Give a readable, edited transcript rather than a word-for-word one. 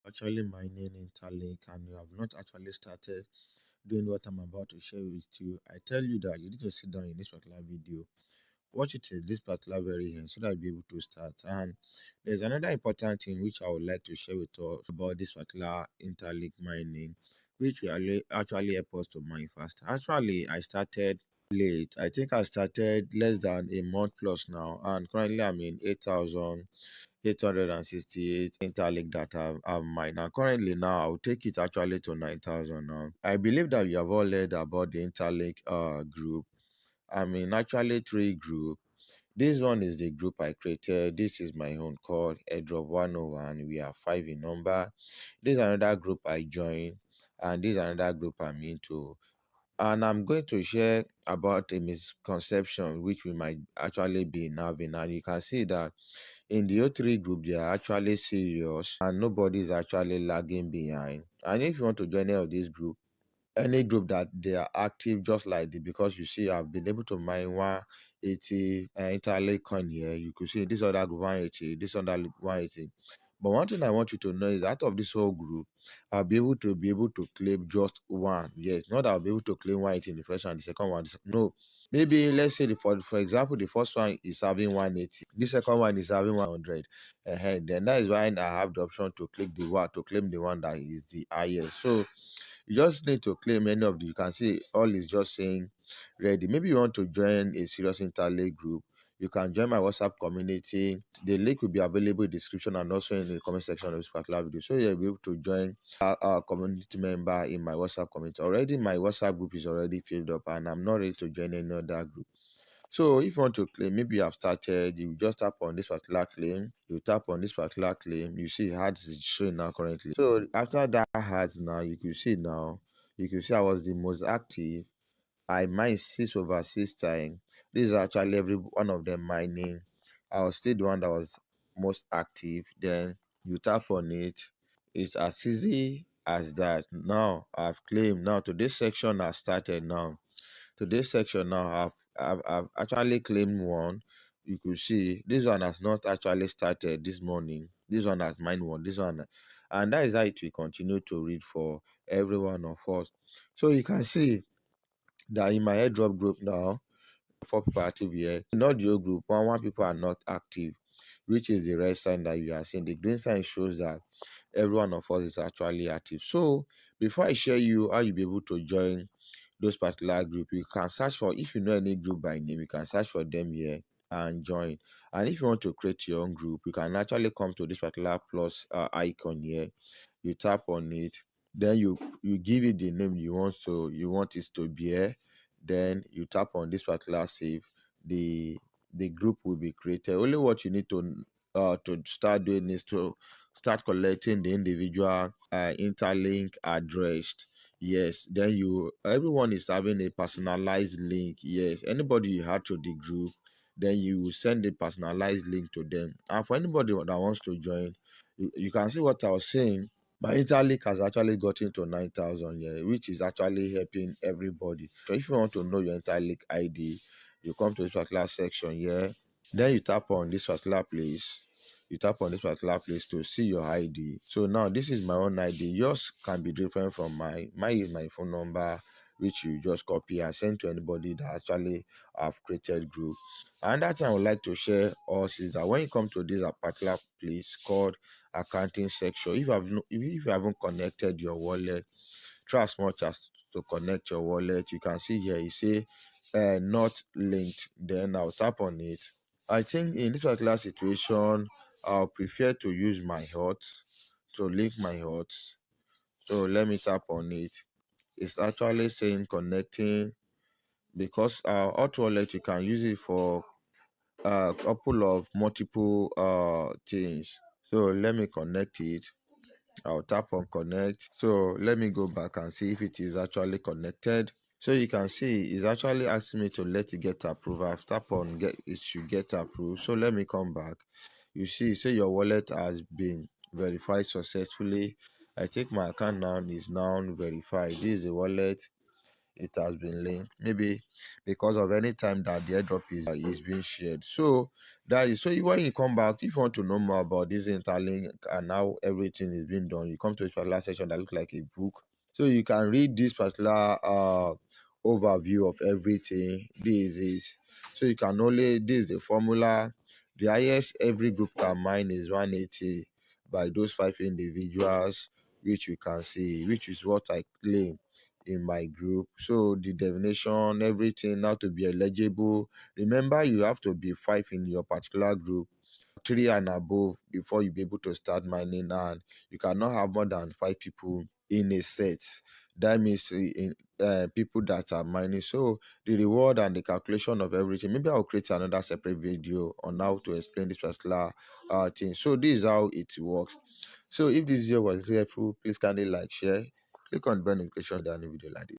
Actually mining Interlink and you have not actually started doing what I'm about to share with you, I tell you that you need to sit down in this particular video, watch it till this particular very end so that you'll be able to start. And there's another important thing which I would like to share with us about this particular Interlink mining, which will actually help us to mine faster. Actually, I started late. I think I started less than a month plus now, and currently I'm in 8,868 Interlink that I've mined. And currently now I'll take it actually to 9,000 now. I believe that you have all heard about the Interlink group. I'm in actually three group. This one is the group I created. This is my own called Airdrop 101. We are 5 in number. This is another group I joined, and this is another group I'm into. And I'm going to share about a misconception which we might actually be having. And you can see that in the O3 group, they are actually serious and nobody is actually lagging behind. And if you want to join any of this group, any group that they are active just like the, because you see I've been able to mine 180 Interlink coin here. You could see this other group 180, this other 180. But one thing I want you to know is out of this whole group, I'll be able to claim just one. Yes, not that I'll be able to claim 180 in the first one, the second one. No. Maybe let's say for example, the first one is having 180, the second one is having 100. Then that is why I have the option to click the one to claim the one that is the highest. So you just need to claim any of the, you can see all is just saying ready. Maybe you want to join a serious Interlink group, you can join my WhatsApp community. The link will be available in the description and also in the comment section of this particular video. So you'll be able to join our community member in my WhatsApp community. Already my WhatsApp group is already filled up and I'm not ready to join any other group. So if you want to claim, maybe you have started, you just tap on this particular claim, you tap on this particular claim, you see ads is showing now currently. So after that ads now, you can see I was the most active. I mined 6/6 times. This is actually every one of them mining. I was still the one that was most active. Then you tap on it. It's as easy as that. Now I've claimed. Now today's section has started now. Today's section now I've actually claimed one. You could see this one has not actually started this morning. This one has mined one. This one, and that is how it will continue to read for every one of us. So you can see that in my airdrop group now, 4 people are active here. Not your group, one people are not active, which is the red sign that you are seeing. The green sign shows that every one of us is actually active. So before I share you how you'll be able to join those particular group, you can search for, if you know any group by name, you can search for them here and join. And if you want to create your own group, you can actually come to this particular plus icon here. You tap on it, then you give it the name you want it to be here. Then you tap on this particular save. The group will be created. Only what you need to start doing is to start collecting the individual interlink address. Yes, then everyone is having a personalized link. Yes, anybody you add to the group, then you will send a personalized link to them. And for anybody that wants to join, you can see what I was saying. My Interlink has actually gotten to 9,000 here, which is actually helping everybody. So if you want to know your Interlink ID, you come to this particular section here. Then you tap on this particular place. You tap on this particular place to see your ID. So now this is my own ID. Yours can be different from mine. Mine is my phone number, which you just copy and send to anybody that actually have created group. And that thing I would like to share us is that when you come to this particular place called accounting section, if you haven't connected your wallet, try as much as to connect your wallet. You can see here, you say not linked. Then I'll tap on it. I think in this particular situation, I'll prefer to use my hot, to link my hot. So let me tap on it. It's actually saying connecting, because hot wallet, you can use it for a couple of multiple things. So let me connect it. I'll tap on connect. So let me go back and see if it is actually connected. So you can see it's actually asking me to let it get approved. I've tapped on it should get approved. So let me come back. You see, say your wallet has been verified successfully. I think my account now is now verified. This is the wallet. it has been linked, maybe because of any time that the airdrop is being shared. So that is, so when you come back, if you want to know more about this Interlink and how everything is being done, you come to this particular section that looks like a book. So you can read this particular overview of everything. This is, so you can only, this is the formula. The highest every group can mine is 180 by those 5 individuals, which you can see, which is what I claim in my group. So the definition, everything, how to be eligible. Remember, you have to be 5 in your particular group, 3 and above before you be able to start mining, and you cannot have more than 5 people in a set. That means in people that are mining. So the reward and the calculation of everything, maybe I'll create another separate video on how to explain this particular thing. So this is how it works. So if this video was helpful, please kindly like, share, click on the bell notification, the new video like this.